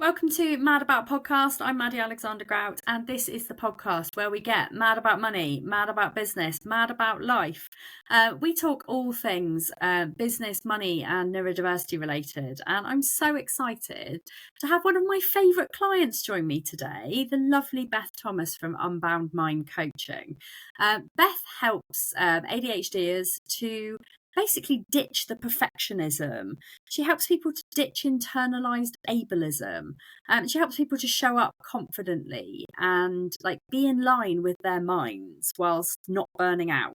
welcome to Mad About Podcast. I'm Maddie Alexander-Grout, and this is the podcast where we get mad about money, mad about business, mad about life. We talk all things business, money, and neurodiversity related. And I'm so excited to have one of my favourite clients join me today, the lovely Beth Thomas from Unbound Mind Coaching. Beth helps ADHDers to basically ditch the perfectionism. She helps people to ditch internalized ableism. She helps people to show up confidently and be in line with their minds whilst not burning out.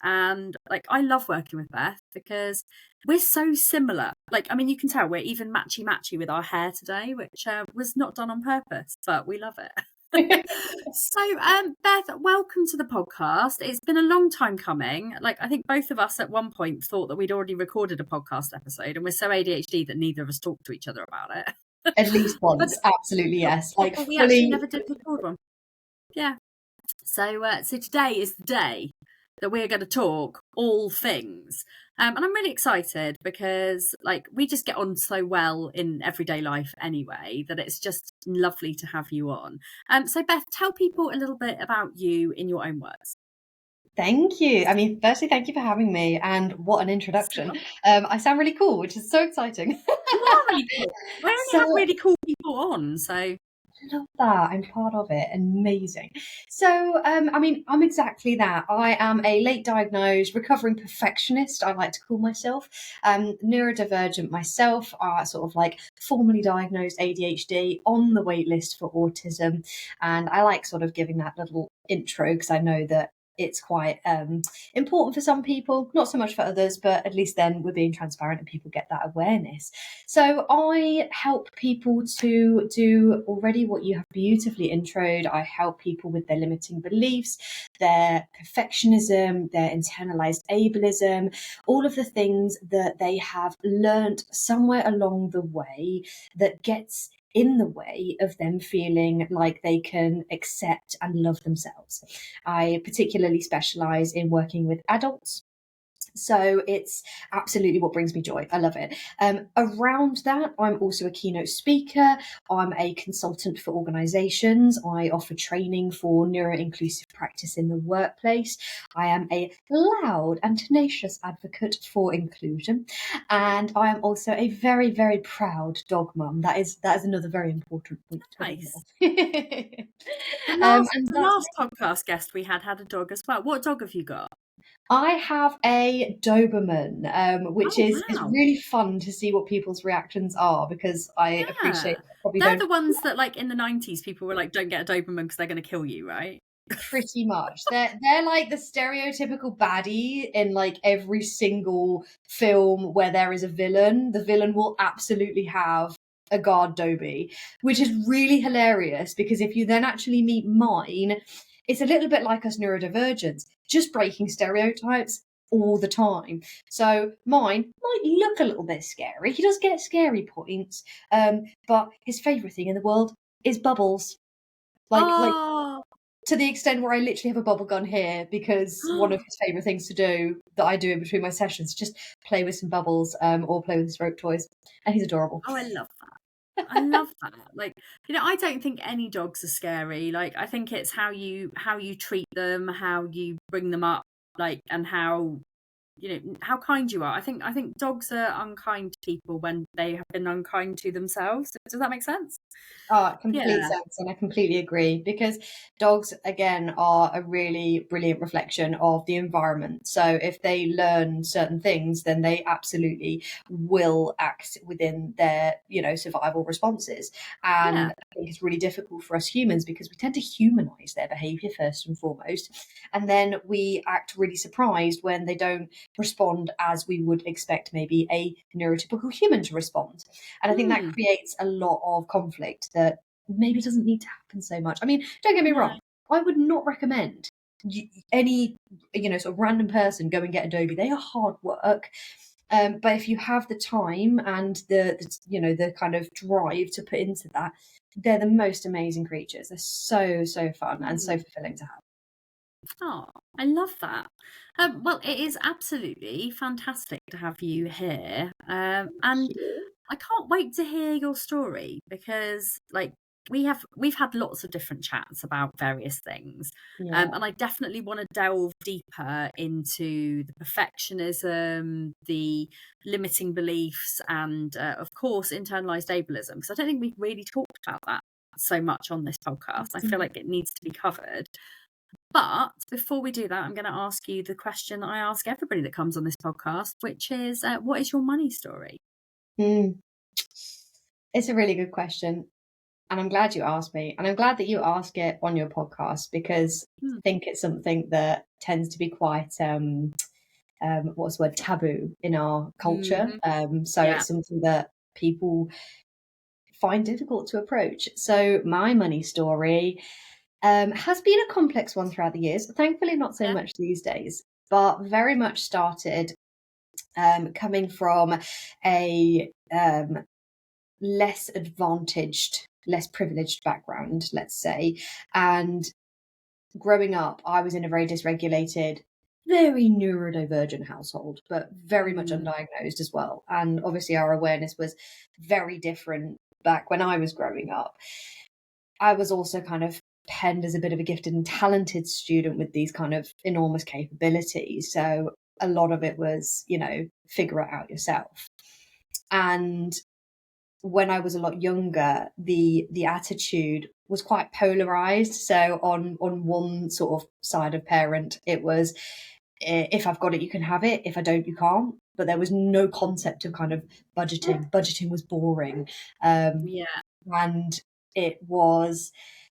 And I love working with Beth because we're so similar. You can tell we're even matchy with our hair today, which was not done on purpose, but we love it. So, Beth, welcome to the podcast. It's been a long time coming. I think both of us at one point thought that we'd already recorded a podcast episode, and we're so ADHD that neither of us talked to each other about it. At least once, absolutely, yes. We actually never did record one. Yeah. So today is the day that we're going to talk all things. And I'm really excited because we just get on so well in everyday life anyway, that it's just lovely to have you on. So Beth, tell people a little bit about you in your own words. Thank you. Firstly, thank you for having me, and what an introduction. I sound really cool, which is so exciting. You are really cool. I only have really cool people on, so I love that. I'm part of it. Amazing. So, I'm exactly that. I am a late diagnosed recovering perfectionist, I like to call myself. Neurodivergent myself, formally diagnosed ADHD, on the wait list for autism. And I like sort of giving that little intro because I know that it's quite important for some people, not so much for others, but at least then we're being transparent and people get that awareness. So I help people to do already what you have beautifully introed. I help people with their limiting beliefs, their perfectionism, their internalized ableism, all of the things that they have learned somewhere along the way that gets in the way of them feeling like they can accept and love themselves. I particularly specialize in working with adults. So it's absolutely what brings me joy. I love it. Around that, I'm also a keynote speaker. I'm a consultant for organizations. I offer training for neuro-inclusive practice in the workplace. I am a loud and tenacious advocate for inclusion. And I am also a very, very proud dog mum. That is another very important point. Nice. The last podcast guest we had a dog as well. What dog have you got? I have a Doberman, which is really fun to see what people's reactions are, because I appreciate they're the ones that in the 90s people were don't get a Doberman because they're going to kill you, right? Pretty much. They're like the stereotypical baddie in every single film where there is a villain. The villain will absolutely have a guard Dobie, which is really hilarious because if you then actually meet mine, it's a little bit like us neurodivergents, just breaking stereotypes all the time. So mine might look a little bit scary. He does get scary points, but his favourite thing in the world is bubbles. To the extent where I literally have a bubble gun here because one of his favourite things to do that I do in between my sessions is just play with some bubbles or play with his rope toys. And he's adorable. Oh, I love that. I love that. I don't think any dogs are scary. I think it's how you treat them, how you bring them up, and how how kind you are. I think dogs are unkind to people when they have been unkind to themselves. Does that make sense? Complete sense, and I completely agree, because dogs again are a really brilliant reflection of the environment. So if they learn certain things, then they absolutely will act within their survival responses. And I think it's really difficult for us humans because we tend to humanize their behavior first and foremost, and then we act really surprised when they don't respond as we would expect maybe a neurotypical human to respond. And I think that creates a lot of conflict that maybe doesn't need to happen so much. Don't get me wrong, I would not recommend any sort of random person go and get a Dobie. They are hard work. But if you have the time and the kind of drive to put into that, they're the most amazing creatures. They're so fun and so fulfilling to have. Oh, I love that. Well, it is absolutely fantastic to have you here. And I can't wait to hear your story because like we've had lots of different chats about various things. Yeah. And I definitely want to delve deeper into the perfectionism, the limiting beliefs, and of course, internalized ableism. Because I don't think we've really talked about that so much on this podcast. I feel like it needs to be covered. But before we do that, I'm going to ask you the question I ask everybody that comes on this podcast, which is, what is your money story? Mm. It's a really good question. And I'm glad you asked me. And I'm glad that you ask it on your podcast because I think it's something that tends to be quite, what's the word, taboo in our culture. So Yeah. it's something that people find difficult to approach. So my money story has been a complex one throughout the years. Thankfully, not so Yeah. much these days, but very much started coming from a less advantaged, less privileged background, let's say. And growing up, I was in a very dysregulated, very neurodivergent household, but very much undiagnosed as well. And obviously, our awareness was very different back when I was growing up. I was also kind of penned as a bit of a gifted and talented student with these kind of enormous capabilities. So a lot of it was, figure it out yourself. And when I was a lot younger, the attitude was quite polarized. So on one sort of side of parent, it was if I've got it, you can have it. If I don't, you can't. But there was no concept of kind of budgeting. Budgeting was boring. Yeah. And it was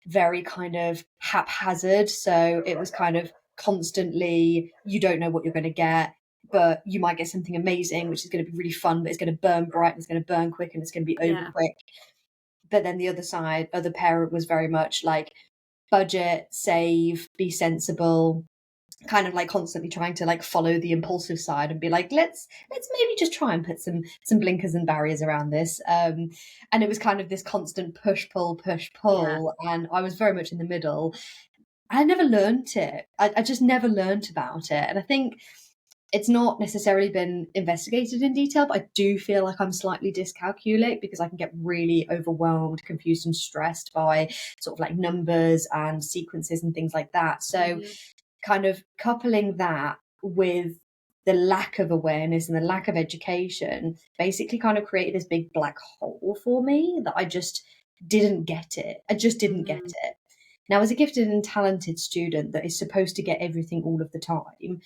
very kind of haphazard. So it was kind of constantly, you don't know what you're going to get, but you might get something amazing, which is going to be really fun, but it's going to burn bright and it's going to burn quick and it's going to be over Yeah. quick. But then the other parent was very much like budget, save, be sensible, kind of like constantly trying to like follow the impulsive side and be like, let's maybe just try and put some blinkers and barriers around this. And it was kind of this constant push Yeah. pull, and I was very much in the middle. I never learned it. I just never learned about it, and I think it's not necessarily been investigated in detail, but I do feel like I'm slightly dyscalculic because I can get really overwhelmed, confused, and stressed by sort of like numbers and sequences and things like that. So kind of coupling that with the lack of awareness and the lack of education basically kind of created this big black hole for me that I just didn't get it. I just didn't get it. Now, as a gifted and talented student that is supposed to get everything all of the time,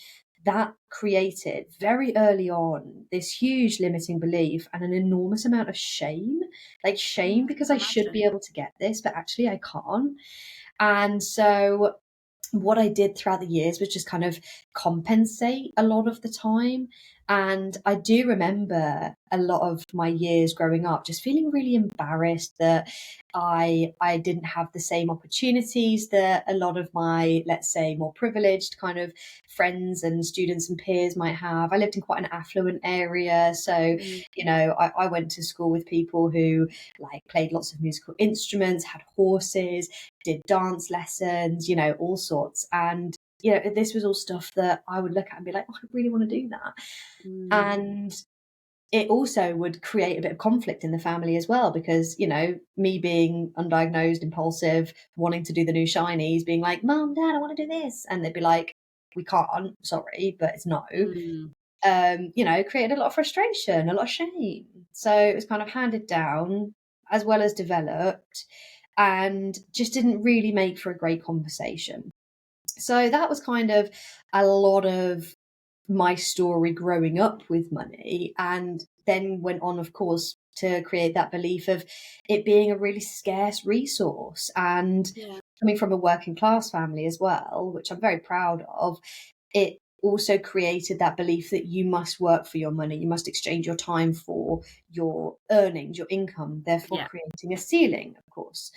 that created very early on this huge limiting belief and an enormous amount of shame. Like shame because I should be able to get this, but actually I can't. And so what I did throughout the years was just kind of compensate a lot of the time. And I do remember a lot of my years growing up just feeling really embarrassed that I didn't have the same opportunities that a lot of my, let's say, more privileged kind of friends and students and peers might have. I lived in quite an affluent area. So, I went to school with people who like played lots of musical instruments, had horses, did dance lessons, all sorts. And, this was all stuff that I would look at and be like, oh, I really want to do that. And it also would create a bit of conflict in the family as well, because, me being undiagnosed, impulsive, wanting to do the new shinies, being like, Mom, Dad, I want to do this. And they'd be like, we can't, sorry, but it's no. Created a lot of frustration, a lot of shame. So it was kind of handed down as well as developed and just didn't really make for a great conversation. So that was kind of a lot of my story growing up with money, and then went on, of course, to create that belief of it being a really scarce resource. And coming from a working class family as well, which I'm very proud of, it also created that belief that you must work for your money, you must exchange your time for your earnings, your income, therefore creating a ceiling, of course.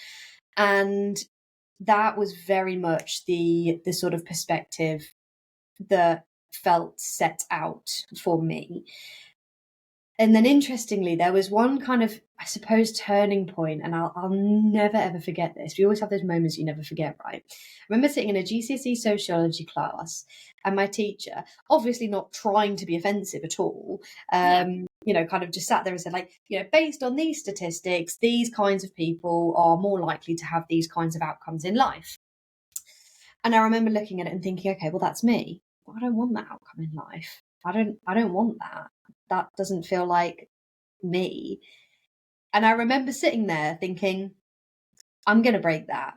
And that was very much the sort of perspective that felt set out for me. And then interestingly, there was one kind of, I suppose, turning point, and I'll never ever forget this. We always have those moments you never forget, right? I remember sitting in a GCSE sociology class, and my teacher, obviously not trying to be offensive at all, kind of just sat there and said, like, based on these statistics, these kinds of people are more likely to have these kinds of outcomes in life. And I remember looking at it and thinking, okay, well, that's me. But I don't want that outcome in life. I don't want that. That doesn't feel like me. And I remember sitting there thinking, I'm going to break that,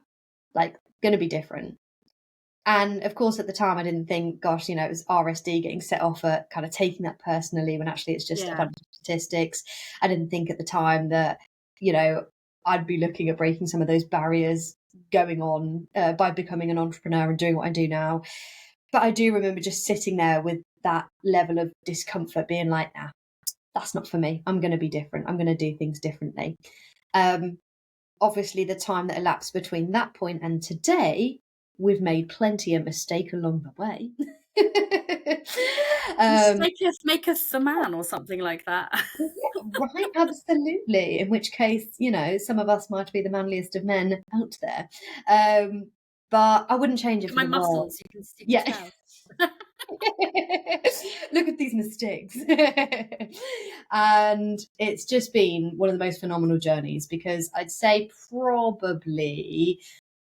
like, going to be different. And of course, at the time, I didn't think, gosh, it was RSD getting set off at kind of taking that personally when actually it's just a bunch of statistics. I didn't think at the time that, I'd be looking at breaking some of those barriers going on by becoming an entrepreneur and doing what I do now. But I do remember just sitting there with that level of discomfort, being like, nah, that's not for me. I'm going to be different. I'm going to do things differently. Obviously, the time that elapsed between that point and today, we've made plenty of mistake along the way. Make us a man or something like that. Right, absolutely. In which case, some of us might be the manliest of men out there. But I wouldn't change it for My the world. muscles, you can tell. Look at these mistakes. And it's just been one of the most phenomenal journeys, because I'd say probably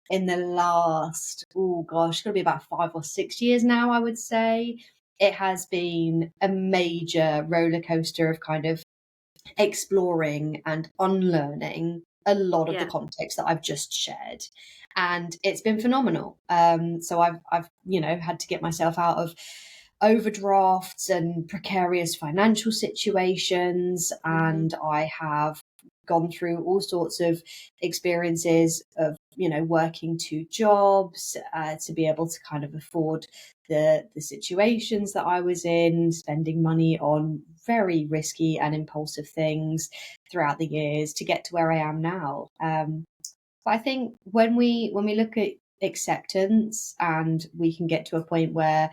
in the last, it's going to be about 5 or 6 years now, I would say, it has been a major roller coaster of kind of exploring and unlearning a lot of the context that I've just shared. And it's been phenomenal. So I've had to get myself out of overdrafts and precarious financial situations, and I have gone through all sorts of experiences of working 2 jobs to be able to kind of afford the situations that I was in, spending money on very risky and impulsive things throughout the years to get to where I am now. But I think when we look at acceptance, and we can get to a point where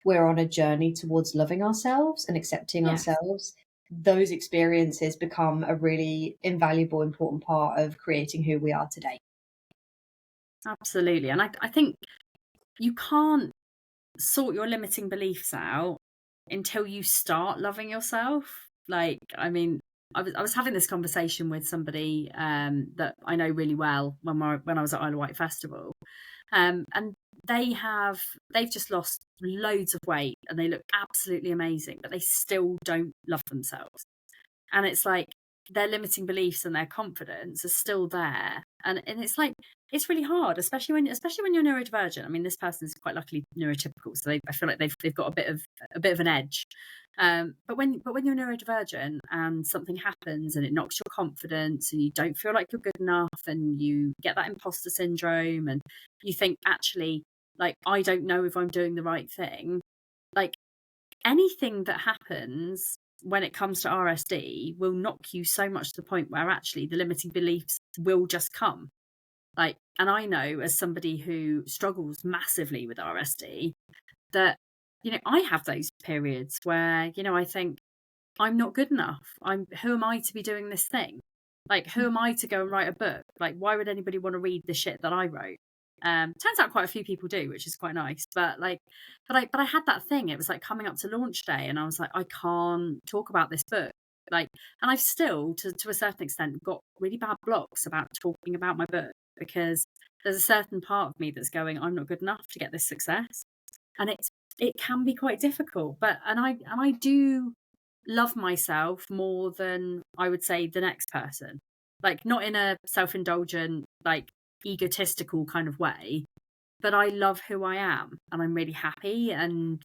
we're on a journey towards loving ourselves and accepting ourselves, those experiences become a really invaluable, important part of creating who we are today. Absolutely. And I think you can't sort your limiting beliefs out until you start loving yourself. Like, I mean, I was having this conversation with somebody that I know really well when I was at Isle of Wight Festival. And they've just lost loads of weight and they look absolutely amazing, but they still don't love themselves. And it's like their limiting beliefs and their confidence are still there. And it's like, it's really hard, especially when you're neurodivergent. I mean, this person is quite luckily neurotypical, so I feel like they've got a bit of an edge. But when you're neurodivergent and something happens and it knocks your confidence and you don't feel like you're good enough and you get that imposter syndrome and you think, actually, like, I don't know if I'm doing the right thing. Like, anything that happens when it comes to RSD will knock you so much to the point where actually the limiting beliefs will just come. Like, and I know, as somebody who struggles massively with RSD, that, I have those periods where, I think I'm not good enough. Who am I to be doing this thing? Like, who am I to go and write a book? Like, why would anybody want to read the shit that I wrote? Turns out quite a few people do, which is quite nice. But I had that thing. It was like coming up to launch day, and I was like, I can't talk about this book. Like, and I've still, to a certain extent, got really bad blocks about talking about my book, because there's a certain part of me that's going, I'm not good enough to get this success, and it can be quite difficult. But I do love myself more than I would say the next person, like, not in a self-indulgent, like, egotistical kind of way, but I love who I am, and I'm really happy and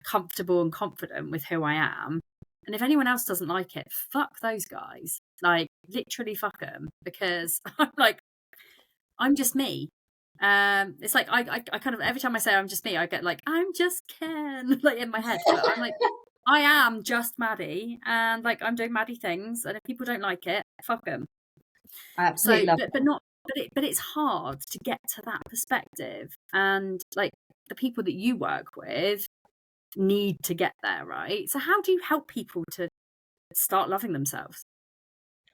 comfortable and confident with who I am. And if anyone else doesn't like it, fuck those guys. Like, literally fuck them, because I'm like, I'm just me. It's like I kind of, every time I say I'm just me, I get like, I'm just Ken, like, in my head. But I'm like, I am just Maddie, and like, I'm doing Maddie things, and if people don't like it, fuck them. I absolutely love but it's hard to get to that perspective, and like, the people that you work with need to get there, right? So how do you help people to start loving themselves?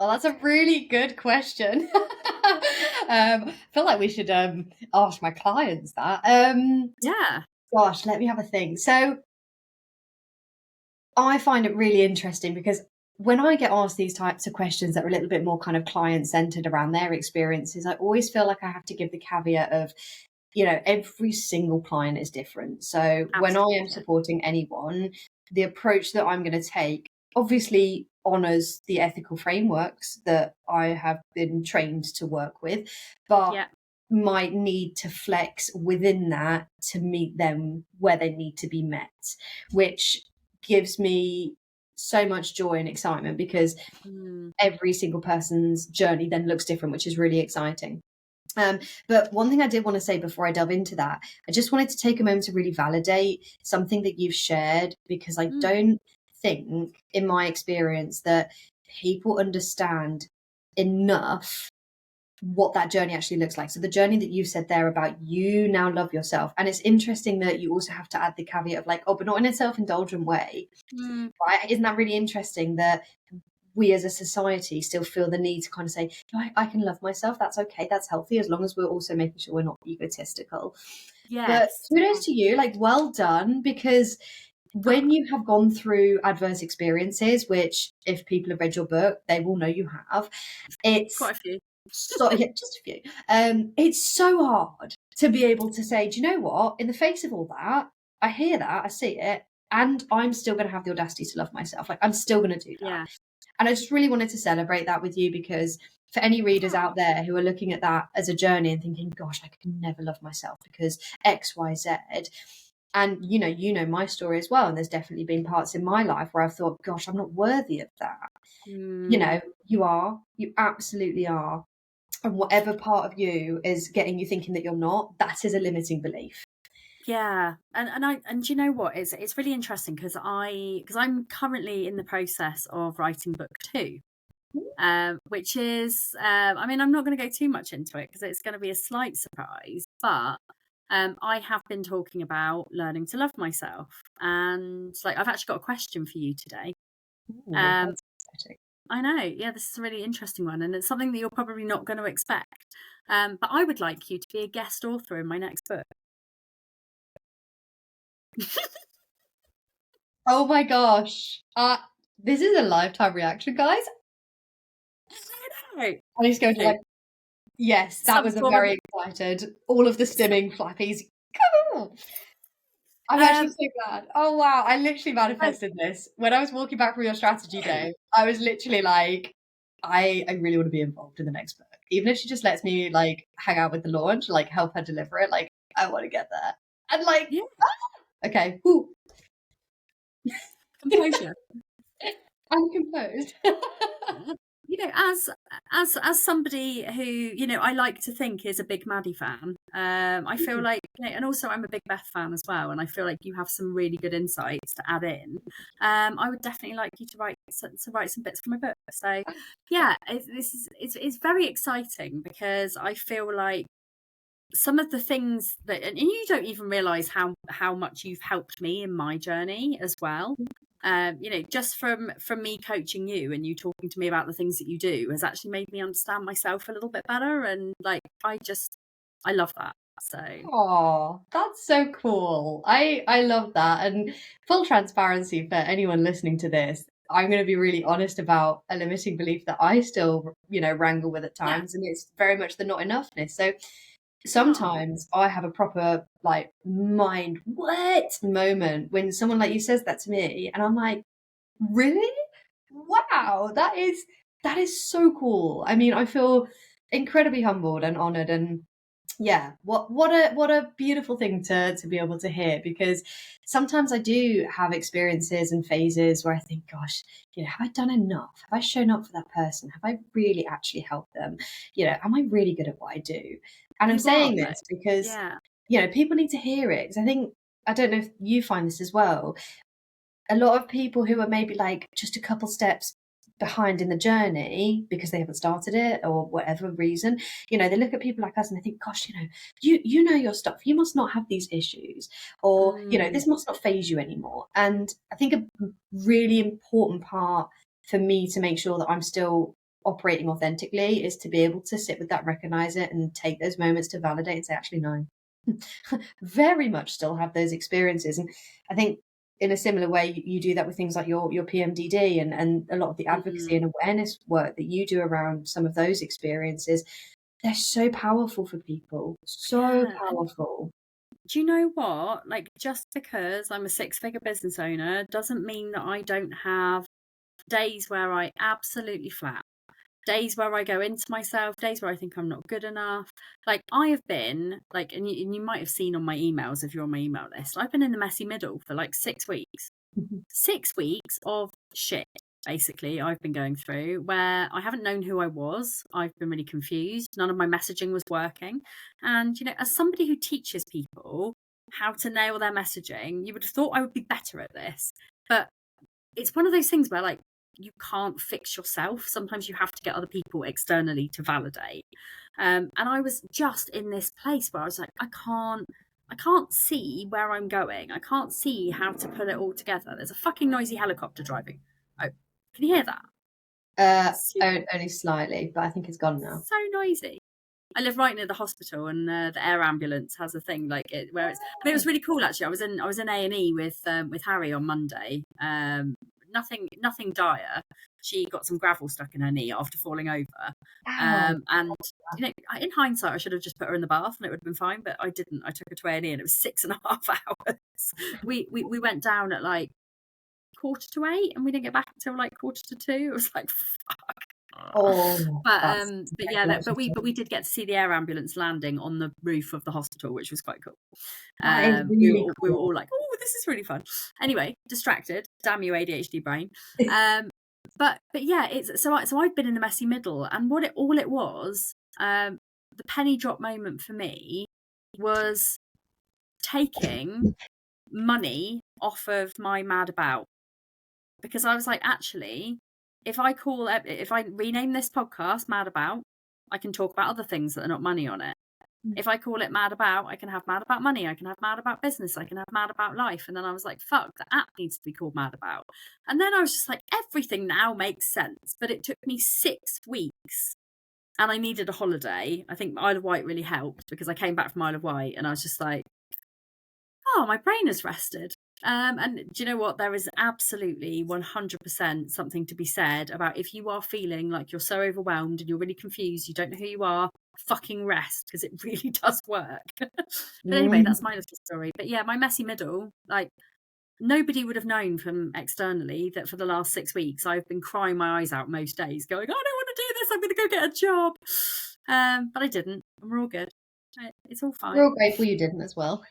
Well, that's a really good question. I feel like we should ask my clients that. Yeah. Gosh, let me have a think. So I find it really interesting, because when I get asked these types of questions that are a little bit more kind of client centered around their experiences, I always feel like I have to give the caveat of, every single client is different. So when I am Absolutely. supporting anyone, the approach that I'm going to take obviously honors the ethical frameworks that I have been trained to work with, but Yeah. might need to flex within that to meet them where they need to be met, which gives me so much joy and excitement because Mm. every single person's journey then looks different, which is really exciting. But one thing I did want to say before I delve into that, I just wanted to take a moment to really validate something that you've shared, because I Mm. don't think, in my experience, that people understand enough what that journey actually looks like. So the journey that you said there about you now love yourself. And it's interesting that you also have to add the caveat of like, oh, but not in a self-indulgent way. Mm. Right? Isn't that really interesting that we as a society still feel the need to kind of say, no, I can love myself. That's okay. That's healthy, as long as we're also making sure we're not egotistical. But Yes. kudos to you, like, well done, because when you have gone through adverse experiences, which if people have read your book, they will know you have, it's Quite a few. so, yeah, just a few. It's so hard to be able to say, do you know what? In the face of all that, I hear that, I see it, and I'm still going to have the audacity to love myself. Like, I'm still going to do that. Yeah. And I just really wanted to celebrate that with you, because for any readers Oh, out there who are looking at that as a journey and thinking, gosh, I could never love myself because X, Y, Z. And my story as well. And there's definitely been parts in my life where I've thought, gosh, I'm not worthy of that. mm. You absolutely are. And whatever part of you is getting you thinking that you're not, that is a limiting belief. Yeah, and do you know what? It's really interesting because I'm currently in the process of writing book two, which is I mean, I'm not going to go too much into it because it's going to be a slight surprise, but I have been talking about learning to love myself, and like I've actually got a question for you today. Ooh, Um, that's exciting. I know, yeah, this is a really interesting one, and it's something that you're probably not going to expect. But I would like you to be a guest author in my next book. Oh my gosh. This is a lifetime reaction, guys. I know. I'm just going to like, yes, that Some was a form of very excited. All of the stimming flappies. Come on. I'm actually um so glad. Oh wow, I literally no, manifested this. When I was walking back from your strategy day, I was literally like, I really want to be involved in the next book. Even if she just lets me like hang out with the launch, like help her deliver it, like I want to get there. And like, yeah, okay, whew, composure. I'm composed. You know, as somebody who, you know, I like to think is a big Maddie fan, I feel like, you know, and also I'm a big Beth fan as well, and I feel like you have some really good insights to add in. I would definitely like you to write some bits from my book. So yeah, it's very exciting because I feel like some of the things that, and you don't even realize how much you've helped me in my journey as well. You know, just from me coaching you and you talking to me about the things that you do has actually made me understand myself a little bit better, and like I love that. So Oh, that's so cool. I love that. And full transparency for anyone listening to this, I'm going to be really honest about a limiting belief that I still, wrangle with at yeah. times, and it's very much the not enoughness. So Oh, sometimes I have a proper like mind what moment when someone like you says that to me, and I'm like, really? Wow, that is so cool. I mean, I feel incredibly humbled and honored, and yeah, what a beautiful thing to be able to hear, because sometimes I do have experiences and phases where I think, gosh, have I done enough? Have I shown up for that person? Have I really actually helped them? Am I really good at what I do? And I'm you are saying though. this because Yeah. people need to hear it, because I don't know if you find this as well. A lot of people who are maybe like just a couple steps behind in the journey because they haven't started it or whatever reason, they look at people like us and they think, gosh, you know your stuff, you must not have these issues, or Mm, this must not phase you anymore. And I think a really important part for me to make sure that I'm still operating authentically is to be able to sit with that, recognize it, and take those moments to validate and say, actually no, very much still have those experiences. And I think in a similar way, you do that with things like your PMDD and a lot of the advocacy and awareness work that you do around some of those experiences. They're so powerful for people. So Yeah. And powerful. do you know what? Like, just because I'm a six-figure business owner doesn't mean that I don't have days where I absolutely flap. Days where I go into myself, days where I think I'm not good enough. Like, I have been, like, and you might have seen on my emails if you're on my email list, I've been in the messy middle for like 6 weeks. 6 weeks of shit, basically, I've been going through, where I haven't known who I was. I've been really confused. None of my messaging was working. And, as somebody who teaches people how to nail their messaging, you would have thought I would be better at this. But it's one of those things where, like, you can't fix yourself. Sometimes you have to get other people externally to validate. And I was just in this place where I was like, I can't see where I'm going. I can't see how to put it all together. There's a fucking noisy helicopter driving. Oh, can you hear that? Only slightly, but I think it's gone now. So noisy. I live right near the hospital, and the air ambulance has a thing like it where it's. But it was really cool actually. I was in A&E with Harry on Monday. Nothing dire. She got some gravel stuck in her knee after falling over. Ow. And in hindsight, I should have just put her in the bath and it would have been fine. But I didn't. I took her to A&E and it was 6.5 hours. We went down at like 7:45 and we didn't get back until like 1:45. It was like fuck. Oh, But yeah, but we did get to see the air ambulance landing on the roof of the hospital, which was quite cool. that is really We were all like, oh, this is really fun. Anyway, distracted. Damn you, ADHD brain. But yeah, it's so I've been in the messy middle, and what it was, the penny drop moment for me was taking money off of my mad about, because I was like, actually, if I rename this podcast Mad About, I can talk about other things that are not money on it. If I call it Mad About, I can have Mad About Money, I can have Mad About Business, I can have Mad About Life. And then I was like, fuck, the app needs to be called Mad About. And then I was just like, everything now makes sense. But it took me 6 weeks and I needed a holiday. I think Isle of Wight really helped, because I came back from Isle of Wight and I was just like, oh, my brain has rested. And do you know what? There is absolutely 100% something to be said about, if you are feeling like you're so overwhelmed and you're really confused, you don't know who you are, fucking rest, because it really does work. But anyway, that's my little story. But yeah, my messy middle, like, nobody would have known from externally that for the last 6 weeks I've been crying my eyes out most days going, I don't want to do this, I'm going to go get a job. But I didn't, and we're all good. It's all fine. We're all grateful you didn't as well.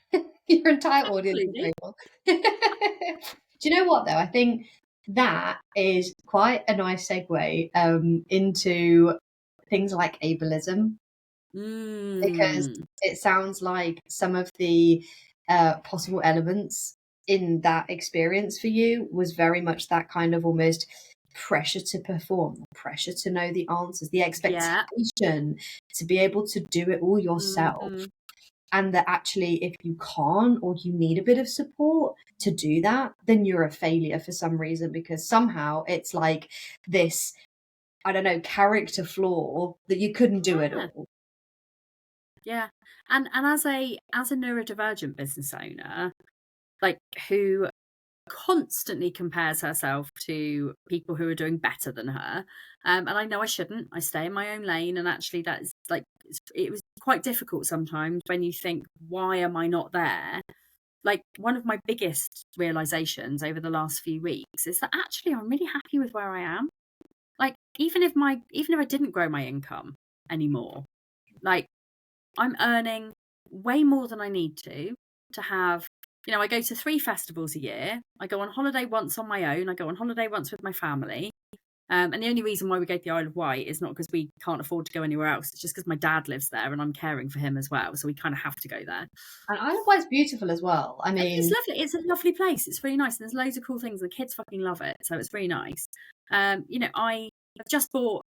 Your entire audience is Absolutely. grateful. Do you know what though? I think that is quite a nice segue into things like ableism, because it sounds like some of the possible elements in that experience for you was very much that kind of almost pressure to perform, the pressure to know the answers, the expectation to be able to do it all yourself. And that actually, if you can't, or you need a bit of support to do that, then you're a failure for some reason, because somehow it's like this, I don't know, character flaw that you couldn't do it all. Yeah. And as a neurodivergent business owner, like, who constantly compares herself to people who are doing better than her, and I know I shouldn't. I stay in my own lane, and actually that is like, it was quite difficult sometimes when you think, why am I not there? Like, one of my biggest realizations over the last few weeks is that actually I'm really happy with where I am. Like, even if I didn't grow my income anymore, like, I'm earning way more than I need to have. I go to 3 festivals a year. I go on holiday once on my own. I go on holiday once with my family. And the only reason why we go to the Isle of Wight is not because we can't afford to go anywhere else. It's just because my dad lives there and I'm caring for him as well. So we kind of have to go there. And Isle of Wight's beautiful as well. I mean, it's lovely. It's a lovely place. It's really nice. And there's loads of cool things. And the kids fucking love it. So it's really nice. I have just bought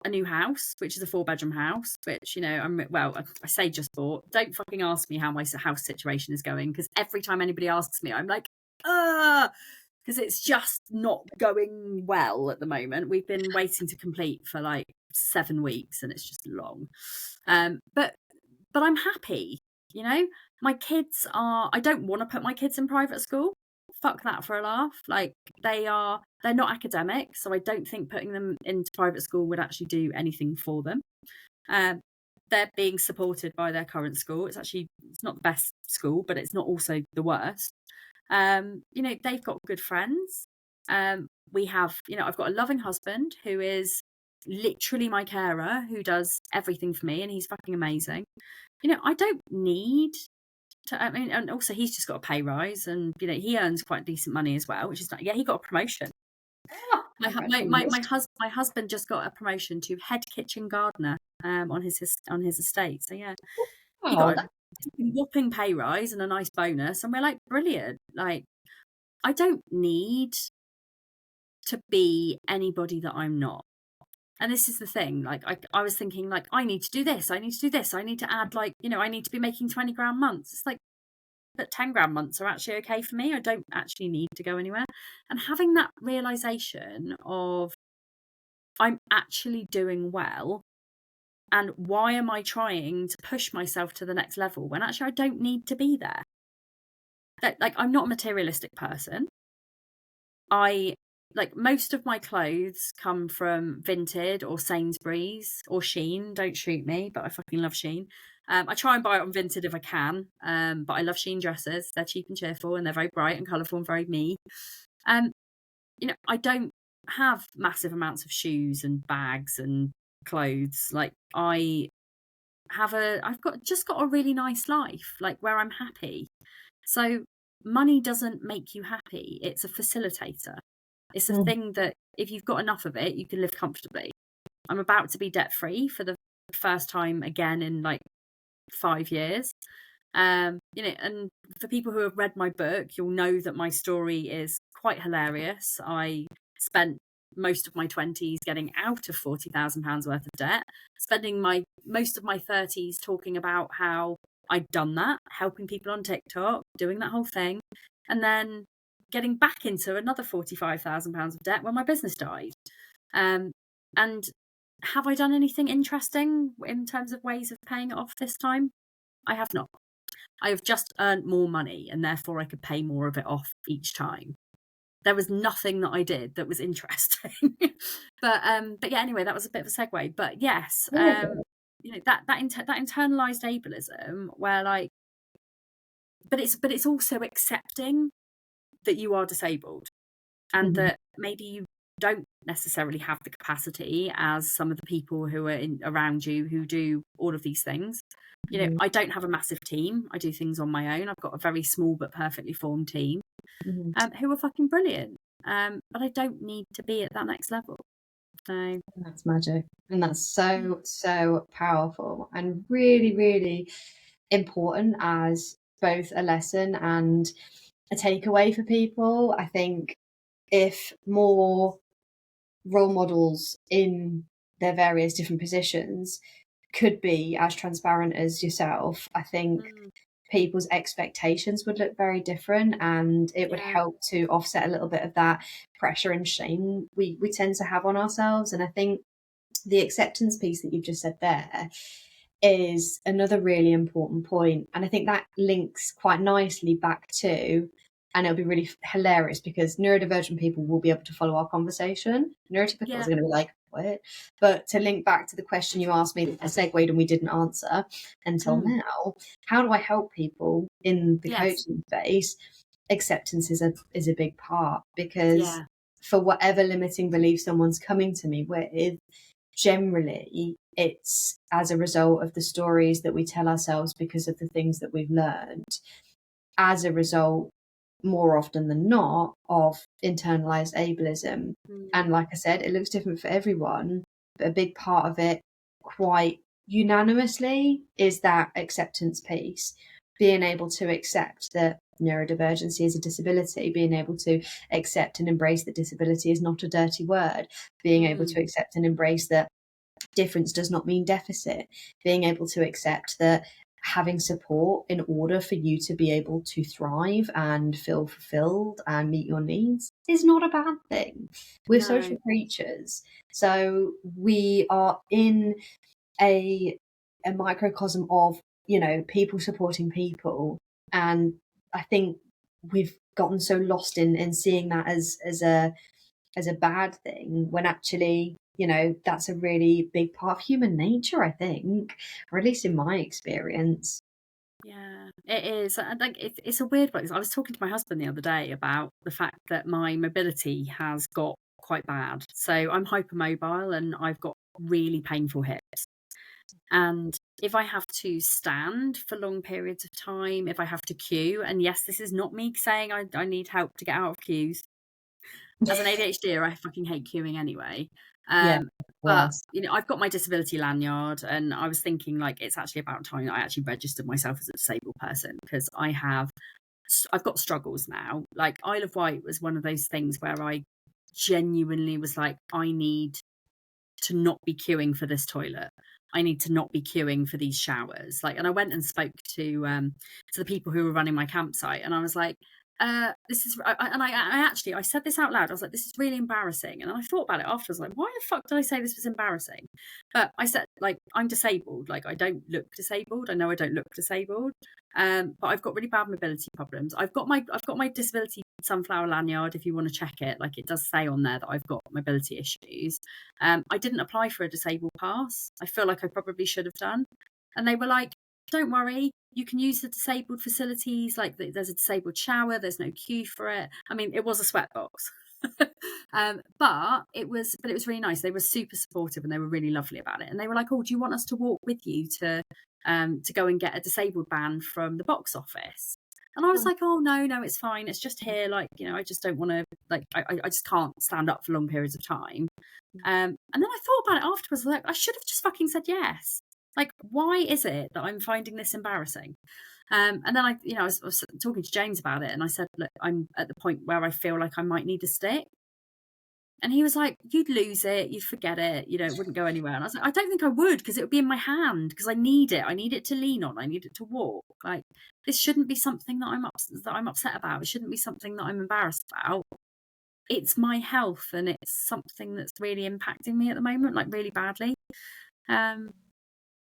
a new house, which is a 4-bedroom house, which, I say just bought. Don't fucking ask me how my house situation is going, because every time anybody asks me, I'm like, because it's just not going well at the moment. We've been waiting to complete for like 7 weeks and it's just long. But I'm happy, my kids are, I don't want to put my kids in private school. fuck that for a laugh. Like, they're not academic, so I don't think putting them into private school would actually do anything for them. They're being supported by their current school. It's not the best school, but it's not also the worst. They've got good friends. We have, I've got a loving husband who is literally my carer, who does everything for me, and he's fucking amazing. I don't need to, and also he's just got a pay rise, and he earns quite decent money as well, which is like, yeah, he got a promotion. My husband just got a promotion to head kitchen gardener on his estate. So yeah, he got a whopping pay rise and a nice bonus, and we're like, brilliant. Like, I don't need to be anybody that I'm not. And this is the thing, like, I was thinking, like, I need to do this, I need to do this, I need to add, like, I need to be making 20 grand months. It's like, but 10 grand months are actually okay for me. I don't actually need to go anywhere. And having that realization of, I'm actually doing well, and why am I trying to push myself to the next level when actually I don't need to be there? Like, I'm not a materialistic person. Most of my clothes come from Vinted or Sainsbury's or Shein. Don't shoot me, but I fucking love Shein. I try and buy it on Vinted if I can, but I love Shein dresses. They're cheap and cheerful, and they're very bright and colourful and very me. I don't have massive amounts of shoes and bags and clothes. Like, I've just got a really nice life, like, where I'm happy. So money doesn't make you happy. It's a facilitator. It's a thing that if you've got enough of it, you can live comfortably. I'm about to be debt free for the first time again in like 5 years. And for people who have read my book, you'll know that my story is quite hilarious. I spent most of my 20s getting out of £40,000 worth of debt, spending most of my 30s talking about how I'd done that, helping people on TikTok, doing that whole thing, and then getting back into another £45,000 of debt when my business died. And have I done anything interesting in terms of ways of paying it off this time? I have not. I have just earned more money, and therefore I could pay more of it off each time. There was nothing that I did that was interesting. but yeah, anyway, that was a bit of a segue. But yes, that internalized ableism, where like, but it's also accepting that you are disabled, and that maybe you don't necessarily have the capacity as some of the people who are around you who do all of these things. I don't have a massive team. I do things on my own. I've got a very small but perfectly formed team who are fucking brilliant. But I don't need to be at that next level. So that's magic. And that's so powerful and really, really important as both a lesson and a takeaway for people. I think if more role models in their various different positions could be as transparent as yourself, I think people's expectations would look very different, and it would help to offset a little bit of that pressure and shame we tend to have on ourselves. And I think the acceptance piece that you've just said there is another really important point. And I think that links quite nicely back to, and it'll be really hilarious because neurodivergent people will be able to follow our conversation. Neurotypicals are going to be like, what? But to link back to the question you asked me, I segued and we didn't answer until now, how do I help people in the coaching space? Acceptance is a big part, because for whatever limiting belief someone's coming to me with, generally it's as a result of the stories that we tell ourselves because of the things that we've learned, as a result, more often than not, of internalized ableism. And like I said, it looks different for everyone, but a big part of it, quite unanimously, is that acceptance piece. Being able to accept that neurodivergency is a disability, being able to accept and embrace that disability is not a dirty word, being able to accept and embrace that difference does not mean deficit, being able to accept that having support in order for you to be able to thrive and feel fulfilled and meet your needs is not a bad thing. We're social creatures. So we are in a microcosm of, people supporting people. And I think we've gotten so lost in seeing that as a bad thing, when actually, you know, that's a really big part of human nature, I think, or at least in my experience. Yeah, it is. Like it's a weird one. I was talking to my husband the other day about the fact that my mobility has got quite bad. So I'm hypermobile and I've got really painful hips. And if I have to stand for long periods of time, if I have to queue, and yes, this is not me saying I need help to get out of queues. As an ADHDer, I fucking hate queuing anyway. Yeah, But worse. you know, I've got my disability lanyard, and I was thinking like it's actually about time I actually registered myself as a disabled person, because I've got struggles now. Like Isle of Wight was one of those things where I genuinely was like, I need to not be queuing for this toilet. I need to not be queuing for these showers. Like, and I went and spoke to the people who were running my campsite, and I was like, this is, I said this out loud. I was like, this is really embarrassing. And then I thought about it after. I was like, why the fuck did I say this was embarrassing? But I said, like, I'm disabled. Like, I don't look disabled. I know I don't look disabled. But I've got really bad mobility problems. I've got my disability sunflower lanyard. If you want to check it, like, it does say on there that I've got mobility issues. I didn't apply for a disabled pass. I feel like I probably should have done. And they were like, don't worry, you can use the disabled facilities. Like, there's a disabled shower. There's no queue for it. I mean, it was a sweat box. But it was really nice. They were super supportive and they were really lovely about it. And they were like, oh, do you want us to walk with you to go and get a disabled band from the box office? And I was like, oh, no, it's fine. It's just here. Like, you know, I just don't want to, like, I just can't stand up for long periods of time. And then I thought about it afterwards. Like, I should have just fucking said yes. Like, why is it that I'm finding this embarrassing? And then I was talking to James about it, and I said, look, I'm at the point where I feel like I might need a stick. And he was like, you'd lose it, you'd forget it, you know, it wouldn't go anywhere. And I was like, I don't think I would, because it would be in my hand, because I need it. I need it to lean on. I need it to walk. Like, this shouldn't be something that I'm upset about. It shouldn't be something that I'm embarrassed about. It's my health, and it's something that's really impacting me at the moment, like really badly.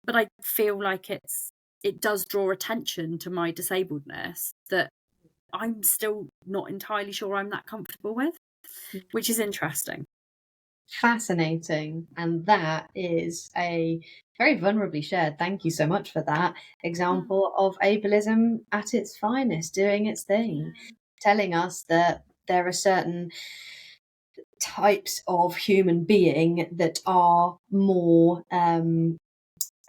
But I feel like it does draw attention to my disabledness that I'm still not entirely sure I'm that comfortable with, which is interesting. Fascinating. And that is a very vulnerably shared, thank you so much for that, example of ableism at its finest, doing its thing, telling us that there are certain types of human being that are more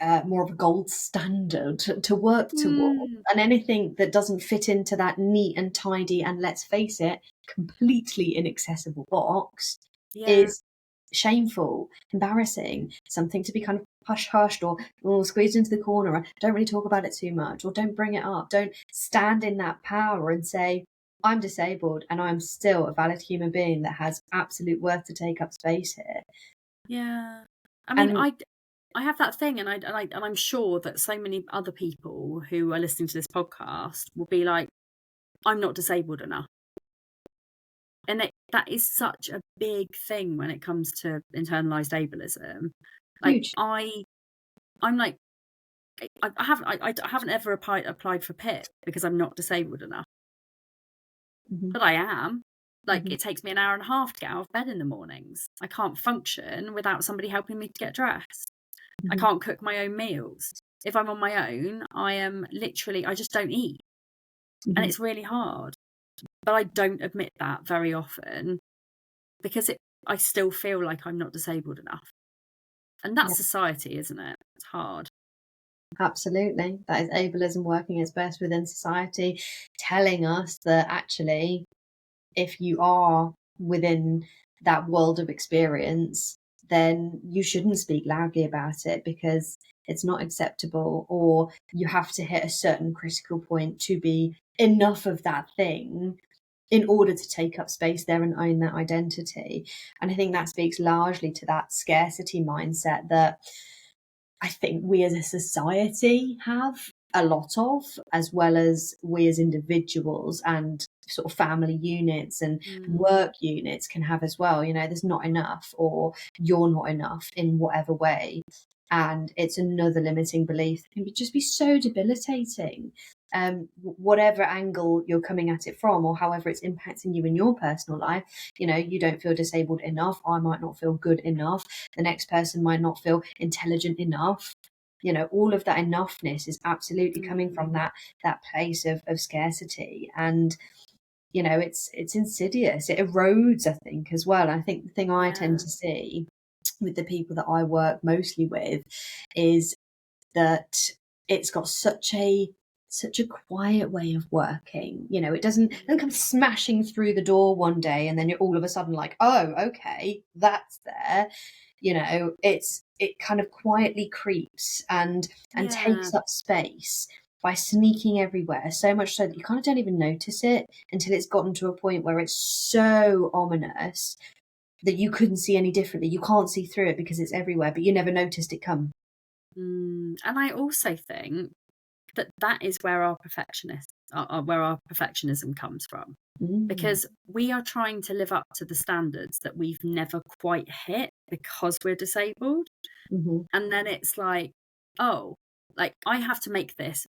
of a gold standard to work toward. And anything that doesn't fit into that neat and tidy and, let's face it, completely inaccessible box is shameful, embarrassing, something to be kind of hush-hushed or squeezed into the corner, or don't really talk about it too much, or don't bring it up. Don't stand in that power and say, I'm disabled and I'm still a valid human being that has absolute worth to take up space here. Yeah. I mean, And I have that thing, and I'm sure that so many other people who are listening to this podcast will be like, I'm not disabled enough. And that is such a big thing when it comes to internalized ableism. Like, huge. I'm like, I haven't ever applied for PIP because I'm not disabled enough. But I am. Like, it takes me an hour and a half to get out of bed in the mornings. I can't function without somebody helping me to get dressed. I can't cook my own meals. If I'm on my own, I just don't eat. And it's really hard. But I don't admit that very often because I still feel like I'm not disabled enough. And that's society, isn't it? It's hard. Absolutely. That is ableism working its best within society, telling us that actually, if you are within that world of experience, then you shouldn't speak loudly about it because it's not acceptable, or you have to hit a certain critical point to be enough of that thing in order to take up space there and own that identity. And I think that speaks largely to that scarcity mindset that I think we as a society have a lot of, as well as we as individuals and sort of family units and work units can have as well. You know, there's not enough, or you're not enough in whatever way. And it's another limiting belief that can just be so debilitating. Whatever angle you're coming at it from, or however it's impacting you in your personal life, you don't feel disabled enough. I might not feel good enough. The next person might not feel intelligent enough. All of that enoughness is absolutely coming from that place of scarcity. And it's insidious. It erodes, I think, as well. And I think the thing I tend to see with the people that I work mostly with is that it's got such a quiet way of working. It doesn't come smashing through the door one day and then you're all of a sudden like, oh, okay, that's there. It kind of quietly creeps and takes up space by sneaking everywhere, so much so that you kind of don't even notice it until it's gotten to a point where it's so ominous that you couldn't see any differently. You can't see through it because it's everywhere, but you never noticed it come. And I also think that is where our perfectionism comes from, because we are trying to live up to the standards that we've never quite hit because we're disabled. And then it's like, oh, like I have to make this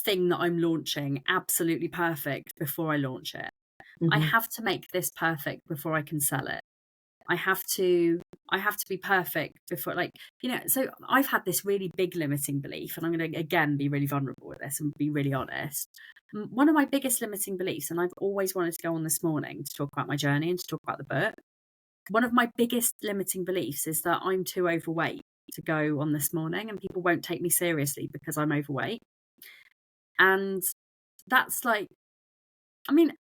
thing that I'm launching absolutely perfect before I launch it. I have to make this perfect before I can sell it. I have to be perfect before, so I've had this really big limiting belief, and I'm going to again be really vulnerable with this and be really honest. One of my biggest limiting beliefs, and I've always wanted to go on this morning to talk about my journey and to talk about the book. One of my biggest limiting beliefs is that I'm too overweight to go on this morning, and people won't take me seriously because I'm overweight. And that's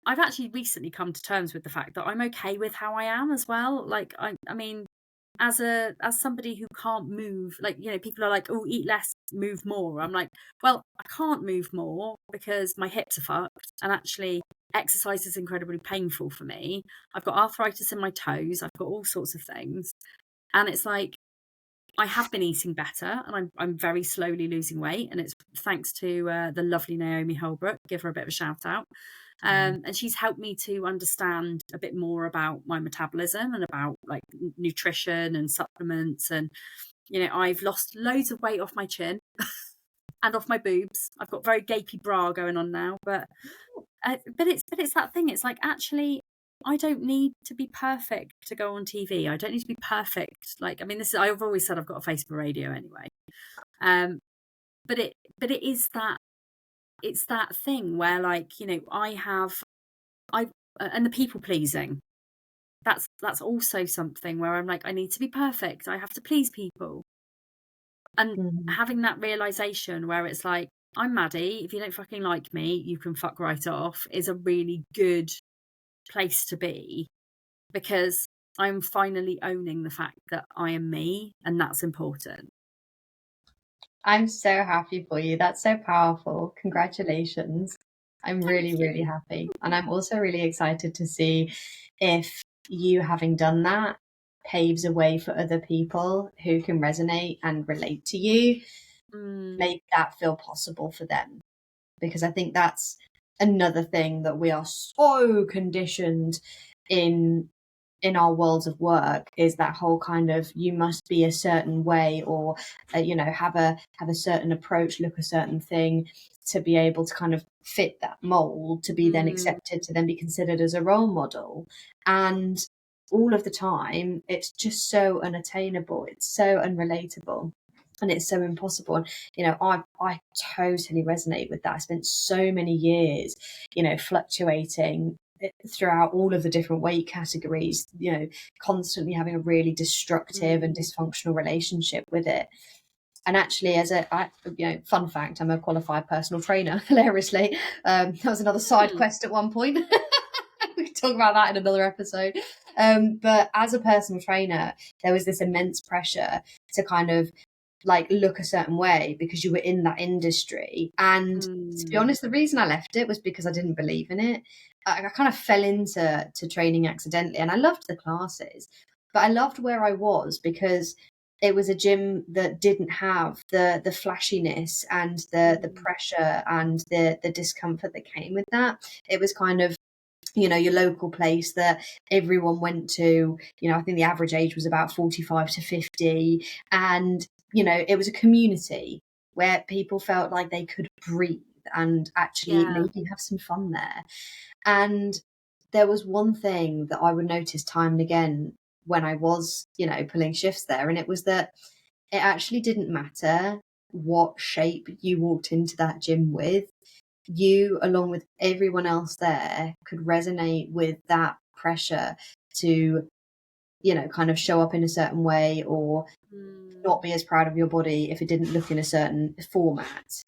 I've actually recently come to terms with the fact that I'm okay with how I am as well. Like, I mean, as somebody who can't move, people are like, oh, eat less, move more. I'm like, well, I can't move more because my hips are fucked. And actually, exercise is incredibly painful for me. I've got arthritis in my toes. I've got all sorts of things. And it's like, I have been eating better, and I'm very slowly losing weight. And it's thanks to the lovely Naomi Holbrook. Give her a bit of a shout out. And she's helped me to understand a bit more about my metabolism and about nutrition and supplements. And, I've lost loads of weight off my chin and off my boobs. I've got very gapey bra going on now, but it's that thing. It's like, actually, I don't need to be perfect to go on TV. I don't need to be perfect. I've always said I've got a face for radio anyway. But it is that, it's that thing where and the people pleasing. That's also something where I'm like, I need to be perfect. I have to please people. And having that realization where it's like, I'm Maddie. If you don't fucking like me, you can fuck right off, is a really good place to be, because I'm finally owning the fact that I am me, and that's important. I'm so happy for you. That's so powerful. Congratulations. I'm really, really happy. And I'm also really excited to see if you, having done that, paves a way for other people who can resonate and relate to you, make that feel possible for them. Because I think that's another thing that we are so conditioned in our worlds of work, is that whole kind of, you must be a certain way, or have a certain approach, look a certain thing, to be able to kind of fit that mold, to be then accepted, to then be considered as a role model. And all of the time it's just so unattainable, it's so unrelatable, and it's so impossible. And I totally resonate with that. I spent so many years fluctuating throughout all of the different weight categories, constantly having a really destructive and dysfunctional relationship with it. And actually, fun fact, I'm a qualified personal trainer, hilariously. That was another side quest at one point. We could talk about that in another episode. But as a personal trainer, there was this immense pressure to kind of look a certain way because you were in that industry. And to be honest, the reason I left it was because I didn't believe in it. I kind of fell into training accidentally, and I loved the classes, but I loved where I was because it was a gym that didn't have the flashiness and the pressure and the discomfort that came with that. It was kind of, your local place that everyone went to. I think the average age was about 45 to 50, and you know, it was a community where people felt like they could breathe and actually Yeah. maybe have some fun there. And there was one thing that I would notice time and again when I was, you know, pulling shifts there, and it was that it actually didn't matter what shape you walked into that gym with. You, along with everyone else there, could resonate with that pressure to, you know, kind of show up in a certain way or Mm. not be as proud of your body if it didn't look in a certain format.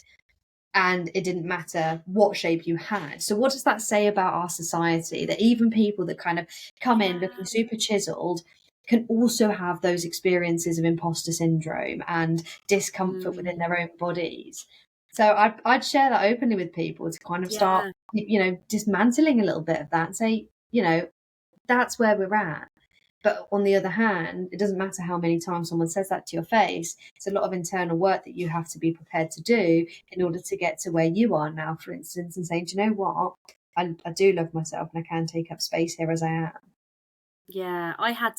And it didn't matter what shape you had. So what does that say about our society? That even people that kind of come in looking Yeah. super chiseled can also have those experiences of imposter syndrome and discomfort within Mm. their own bodies. So I'd share that openly with people to kind of start, Yeah. you know, dismantling a little bit of that and say, you know, that's where we're at. But on the other hand, it doesn't matter how many times someone says that to your face. It's a lot of internal work that you have to be prepared to do in order to get to where you are now, for instance, and saying, do you know what? I do love myself and I can take up space here as I am. Yeah, I had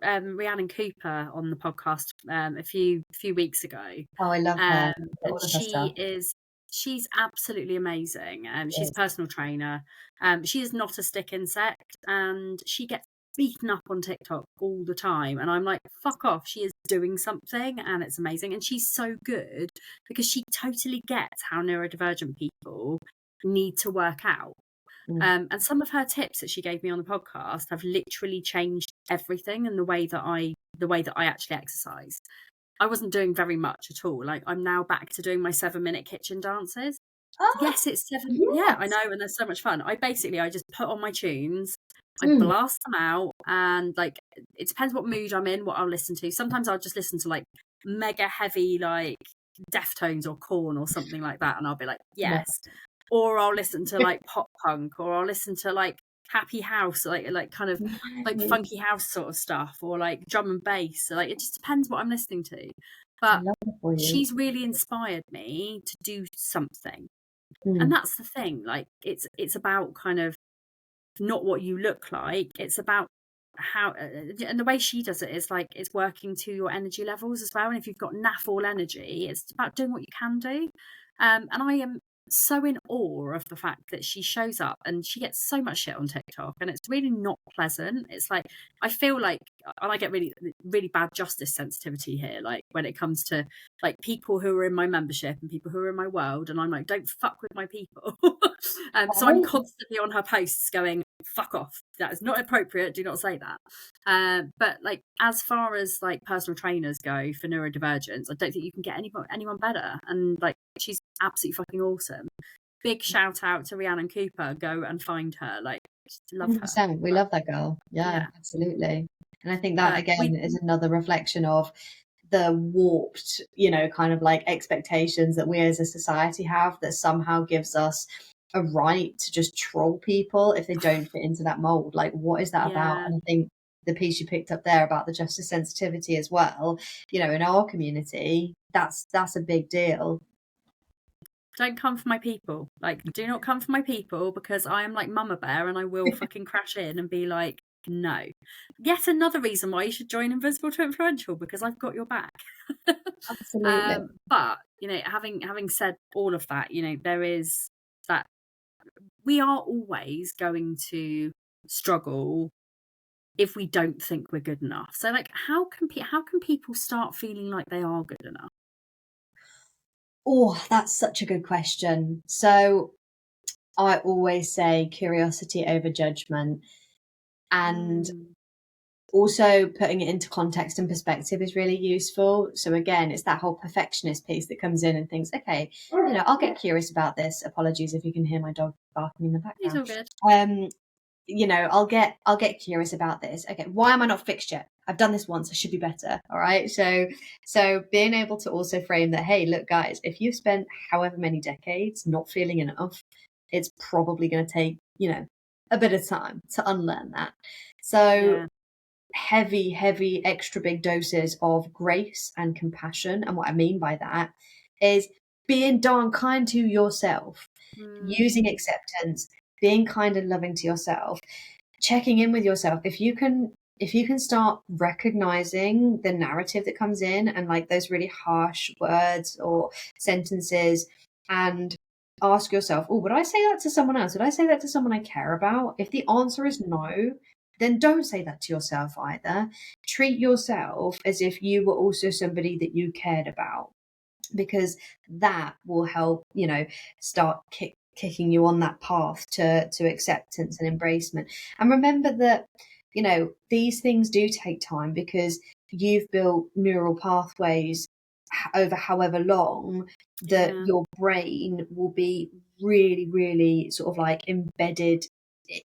Rhiannon Cooper on the podcast a few weeks ago, Oh, I love her. All and of her stuff. she's absolutely amazing. She's a Yes. personal trainer. She is not a stick insect, and she gets beaten up on TikTok all the time. And I'm like, fuck off. She is doing something, and it's amazing. And she's so good because she totally gets how neurodivergent people need to work out. Mm. And some of her tips that she gave me on the podcast have literally changed everything and the way that I actually exercise. I wasn't doing very much at all. Like, I'm now back to doing my 7-minute kitchen dances. Oh, Yes, it's 7. Yeah, I yes. know, and they're so much fun. I just put on my tunes, I Mm. blast them out, and like it depends what mood I'm in, what I'll listen to. Sometimes I'll just listen to like mega heavy like Deftones or Corn or something like that, and I'll be like, Love yes. Or I'll listen to like pop punk, or I'll listen to like happy house, like kind of like it. funky house sort of stuff, or like drum and bass. So, like, it just depends what I'm listening to. I But love it for you. she's really inspired me to do something. And Mm. that's the thing. Like, it's about kind of not what you look like. It's about how, and the way she does it is like it's working to your energy levels as well. And if you've got naff all energy, it's about doing what you can do. And I am so in awe of the fact that she shows up and she gets so much shit on TikTok, and it's really not pleasant. It's like I feel like, and I get really really bad justice sensitivity here, like when it comes to like people who are in my membership and people who are in my world, and I'm like, don't fuck with my people. So I'm Right. constantly on her posts going, fuck off, that is not appropriate, do not say that. But like, as far as like personal trainers go for neurodivergence, I don't think you can get anyone better. And like, she's absolutely fucking awesome. Big shout out to Rhiannon Cooper. Go and find her. Like, just love her. 100%. We But love that girl. Yeah, yeah, absolutely. And I think that but again we is another reflection of the warped, you know, kind of like expectations that we as a society have that somehow gives us a right to just troll people if they don't fit into that mold. Like, what is that about? yeah, And I think the piece you picked up there about the justice sensitivity as well, you know, in our community, that's a big deal. don't come for my people. Like, do not come for my people, because I am like Mama Bear and I will fucking crash in and be like, no. Yet another reason why you should join Invisible to Influential, because I've got your back. Absolutely. But you know, having said all of that, you know, there is that we are always going to struggle if we don't think we're good enough. So like, how can people start feeling like they are good enough? Oh, that's such a good question. So I always say curiosity over judgment. And Mm, also putting it into context and perspective is really useful. So again, it's that whole perfectionist piece that comes in and thinks, okay, you know, I'll get curious about this. Apologies if you can hear my dog barking in the it's background. all good. You know, I'll get curious about this. Okay, why am I not fixed yet? I've done this once, I should be better. All right. So being able to also frame that, hey, look, guys, if you've spent however many decades not feeling enough, it's probably going to take, you know, a bit of time to unlearn that. So Yeah. heavy, extra big doses of grace and compassion. And what I mean by that is being darn kind to yourself, using Mm, acceptance, being kind and loving to yourself, checking in with yourself. if you can start recognizing the narrative that comes in and like those really harsh words or sentences, and ask yourself, oh, would I say that to someone else? Would I say that to someone I care about? If the answer is no, then don't say that to yourself either. Treat yourself as if you were also somebody that you cared about, because that will help, start kicking you on that path to acceptance and embracement. And remember that, these things do take time, because you've built neural pathways over however long that your brain will be really, really sort of like embedded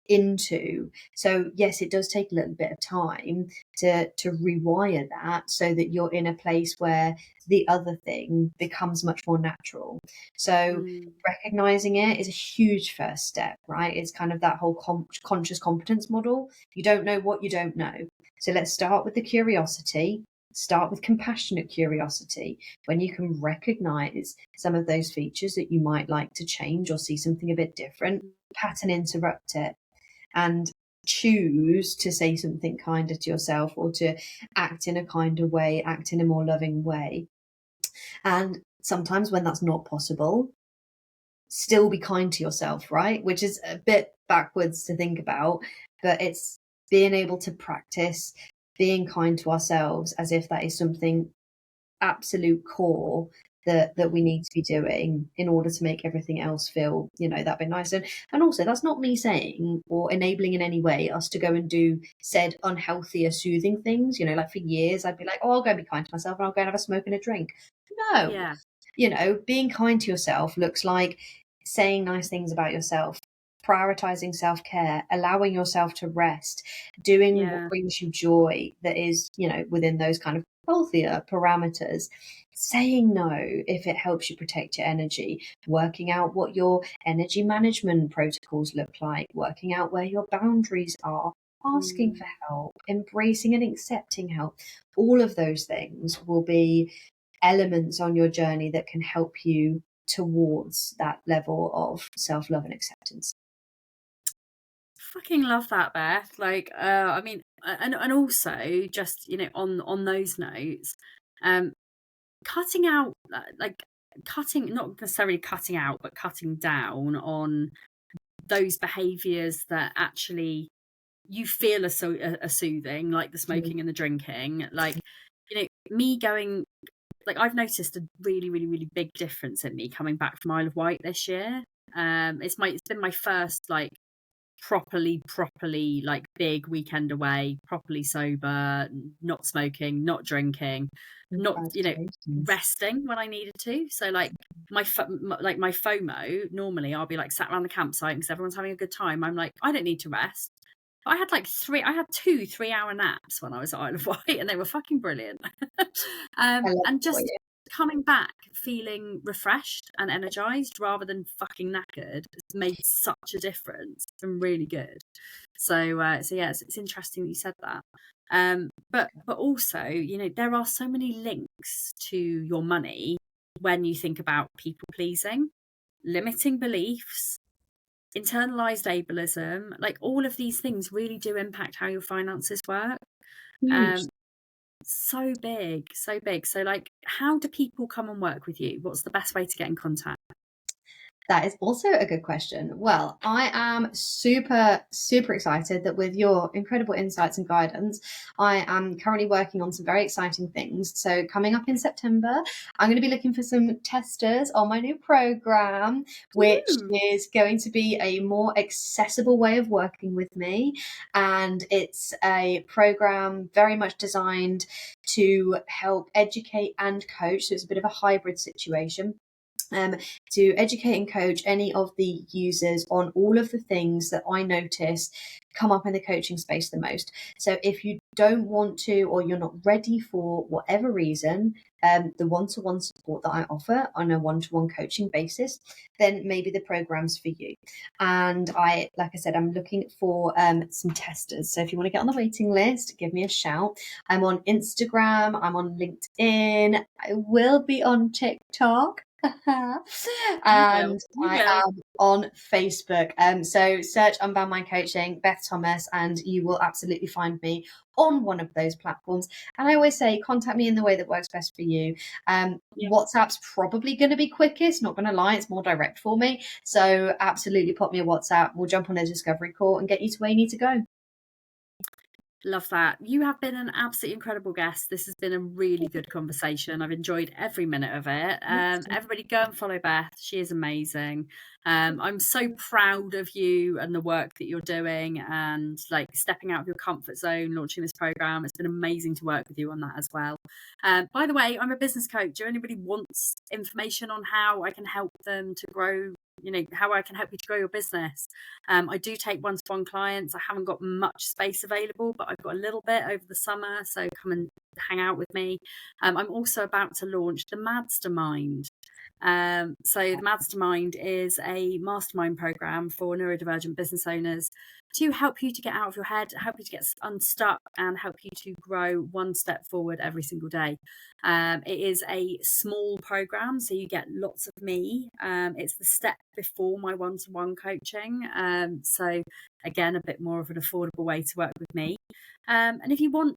into. So yes, it does take a little bit of time to rewire that, so that you're in a place where the other thing becomes much more natural. So recognizing it is a huge first step, right? It's kind of that whole conscious competence model. You don't know what you don't know. So let's start with the curiosity. Start with compassionate curiosity. When you can recognize some of those features that you might like to change or see something a bit different, pattern interrupt it and choose to say something kinder to yourself, or to act in a kinder way, act in a more loving way. And sometimes when that's not possible, still be kind to yourself, right? Which is a bit backwards to think about, but it's being able to practice being kind to ourselves as if that is something absolute core that we need to be doing in order to make everything else feel, that bit nicer. And also, that's not me saying or enabling in any way us to go and do said unhealthy or soothing things. Like for years I'd be like, oh, I'll go and be kind to myself and I'll go and have a smoke and a drink. No. Being kind to yourself looks like saying nice things about yourself, prioritizing self-care, allowing yourself to rest, doing what brings you joy that is, within those kind of healthier parameters, saying no if it helps you protect your energy, working out what your energy management protocols look like, working out where your boundaries are, asking for help, embracing and accepting help. All of those things will be elements on your journey that can help you towards that level of self-love and acceptance. Fucking love that, Beth. Like, I mean, and also just, on those notes, cutting out, not necessarily cutting out, but cutting down on those behaviors that actually you feel are soothing, like the smoking and the drinking. Like, me going, like, I've noticed a really, really, really big difference in me coming back from Isle of Wight this year. It's been my first like properly like big weekend away, properly sober, not smoking, not drinking, not resting when I needed to. So like my FOMO, normally I'll be like sat around the campsite because everyone's having a good time. I'm like, I don't need to rest. I had two 3-hour naps when I was at Isle of Wight, and they were fucking brilliant. And just coming back feeling refreshed and energized rather than fucking knackered has made such a difference. It's been really good. So yeah, it's interesting that you said that. But also, there are so many links to your money when you think about people pleasing, limiting beliefs, internalized ableism. Like, all of these things really do impact how your finances work. So big. So like, how do people come and work with you? What's the best way to get in contact? That is also a good question. Well, I am super, super excited that with your incredible insights and guidance, I am currently working on some very exciting things. So coming up in September, I'm going to be looking for some testers on my new program, which is going to be a more accessible way of working with me. And it's a program very much designed to help educate and coach. So it's a bit of a hybrid situation. To educate and coach any of the users on all of the things that I notice come up in the coaching space the most. So if you don't want to, or you're not ready for whatever reason, the one-to-one support that I offer on a one-to-one coaching basis, then maybe the program's for you. And like I said, I'm looking for some testers. So if you want to get on the waiting list, give me a shout. I'm on Instagram, I'm on LinkedIn, I will be on TikTok. And You I will. am on Facebook. So search Unbound Mind Coaching, Beth Thomas, and you will absolutely find me on one of those platforms. And I always say, contact me in the way that works best for you. Yeah. WhatsApp's probably going to be quickest, not going to lie, it's more direct for me. So absolutely pop me a WhatsApp. We'll jump on a discovery call and get you to where you need to go. Love that. You have been an absolutely incredible guest. This has been a really good conversation. I've enjoyed every minute of it. Everybody go and follow Beth. She is amazing. I'm so proud of you and the work that you're doing, and like stepping out of your comfort zone, launching this program. It's been amazing to work with you on that as well. By the way, I'm a business coach. If anybody wants information on how I can help them to grow, how I can help you to grow your business, I do take one-to-one clients. I haven't got much space available, but I've got a little bit over the summer, so come and hang out with me. I'm also about to launch the Mastermind. So the Mastermind is a mastermind program for neurodivergent business owners to help you to get out of your head, help you to get unstuck, and help you to grow one step forward every single day. It is a small program, so you get lots of me. It's the step before my one-to-one coaching. So again, a bit more of an affordable way to work with me. And if you want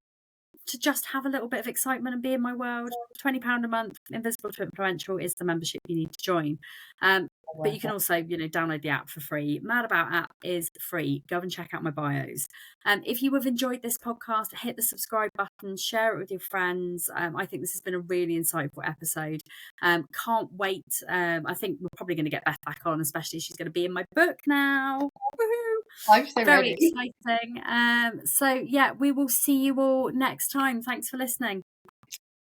to just have a little bit of excitement and be in my world, £20 a month, Invisible to Influential is the membership you need to join. But you can also, download the app for free. Mad About app is free. Go and check out my bios. If you have enjoyed this podcast, hit the subscribe button, share it with your friends. I think this has been a really insightful episode. Can't wait. I think we're probably going to get Beth back on, especially she's going to be in my book now. Woohoo! I'm so Very ready. exciting. So yeah, we will see you all next time. Thanks for listening.